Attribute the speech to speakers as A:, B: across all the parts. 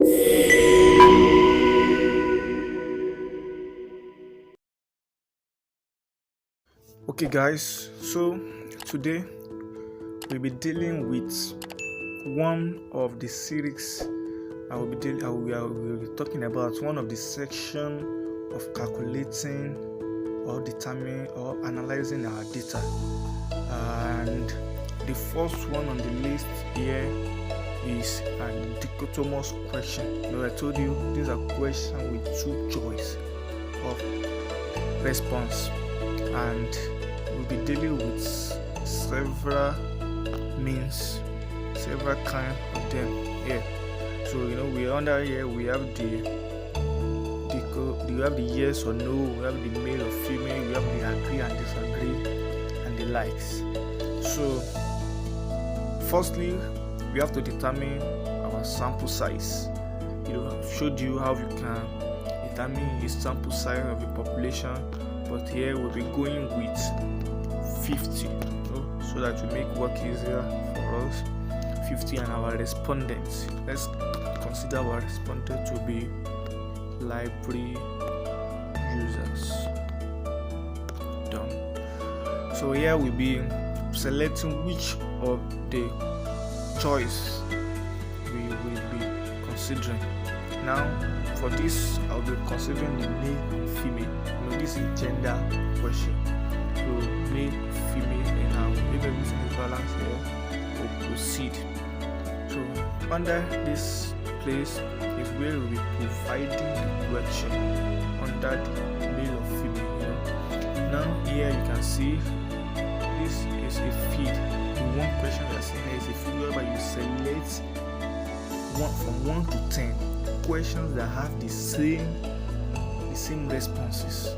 A: Okay, guys, so today we'll be dealing with one of the series. I will be talking about one of the section of calculating or determining or analyzing our data, and the first one on the list here is a dichotomous question. I told you these are questions with two choice of response, and we'll be dealing with several kind of them here. So we under here we have we have the yes or no, we have the male or female, we have the agree and disagree and the likes. So firstly, we have to determine our sample size. I've showed you how you can determine a sample size of a population, but here we'll be going with 50, so that will make work easier for us. 50 and our respondents. Let's consider our respondent to be library users. Done. So here we'll be selecting which of the choice we will be considering. Now for this, I'll be considering the male and female. This is gender question. So male, female, and now if everything is balanced here, we'll proceed. So under this place is where we'll be providing the question under the male or female. Now here you can see this is a feed. The one question we are seeing here is a feed whereby you select from 1 to 10 questions that have the same responses.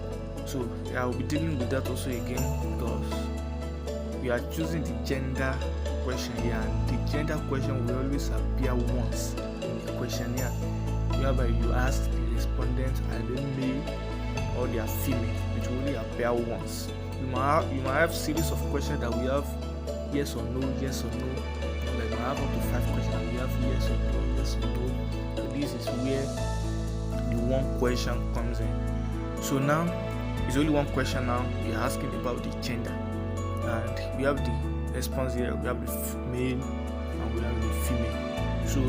A: So I will be dealing with that also again, because we are choosing the gender question here, and the gender question will always appear once in the questionnaire, whereby you ask the respondent are they male or they are female. It will only appear once. You might have series of questions that we have yes or no, yes or no. Like we have up to 5 questions and we have yes or no, yes or no. So this is where the one question comes in. So now it's only one question. Now we are asking about the gender, and we have the response here. We have the male and we have the female. So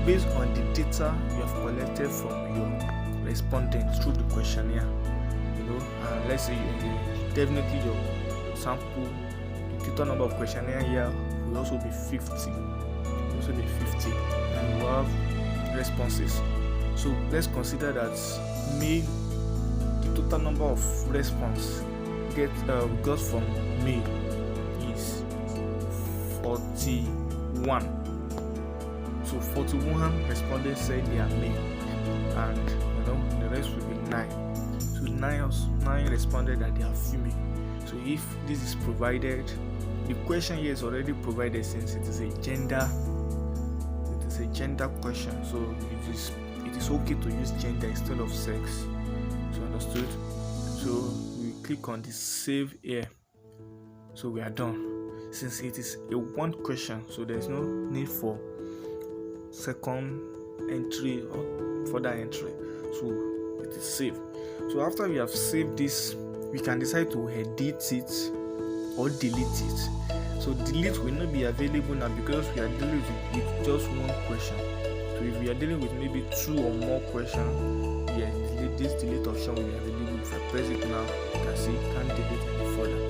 A: based on the data you have collected from your respondents through the questionnaire, and let's say definitely your sample, the total number of questionnaire here will also be 50. And you have responses. So let's consider that male, the total number of response got from male is 41. So 41 respondents said they are male, and the rest will be 9. So 9 responded that they are female. So if this is provided, the question here is already provided since it is a gender question. So it is okay to use gender instead of sex. So understood? So we click on the save here. So we are done. Since it is a one question, so there is no need for second entry or further entry. So it is saved. So after we have saved this, we can decide to edit it or delete it. So delete will not be available now because we are dealing with just one question. So if we are dealing with maybe 2 or more questions, this delete option will be available. If I press it now, you can see you can't delete any further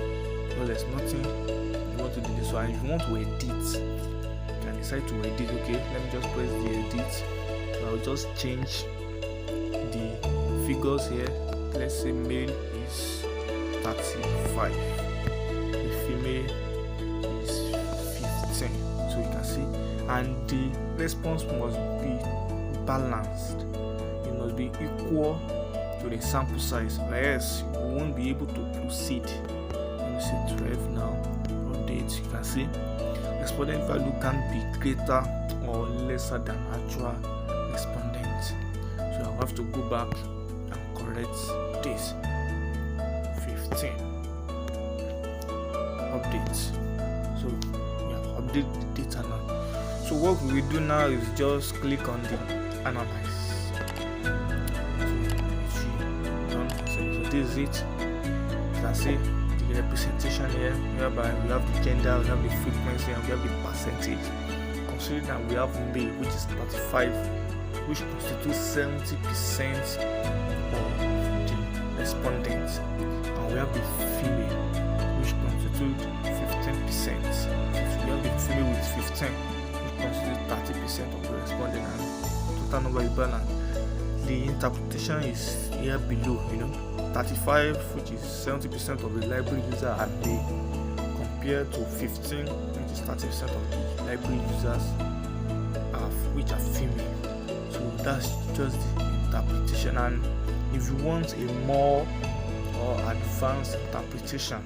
A: because there's nothing you want to delete. So if you want to edit, you can decide to edit. Okay, let me just press the edit. So I'll just change the figures here. Let's say male is 35, the female is 15. So you can see, and the response must be balanced. It must be equal to the sample size, or else you won't be able to proceed. Let me see 12 now. Update. You can see respondent value can be greater or lesser than actual respondent. So I'll have to go back and correct this. 15. Update. So we have updated the data now. So what we will do now is just click on the analyze. So this is it. You can see the representation here, whereby we have the gender, we have the frequency, and we have the percentage. Considering that we have male, which is 35, which constitutes 70% of the respondents, and we have the female, which constitutes 15%. So we have the female with 15, which constitutes 30% of the respondents, and total number is balanced. The interpretation is here below, 35, which is 70% of the library user are male, compared to 15, which is 30% of the library users which are female. So that's just the interpretation, and if you want a more or advanced interpretation,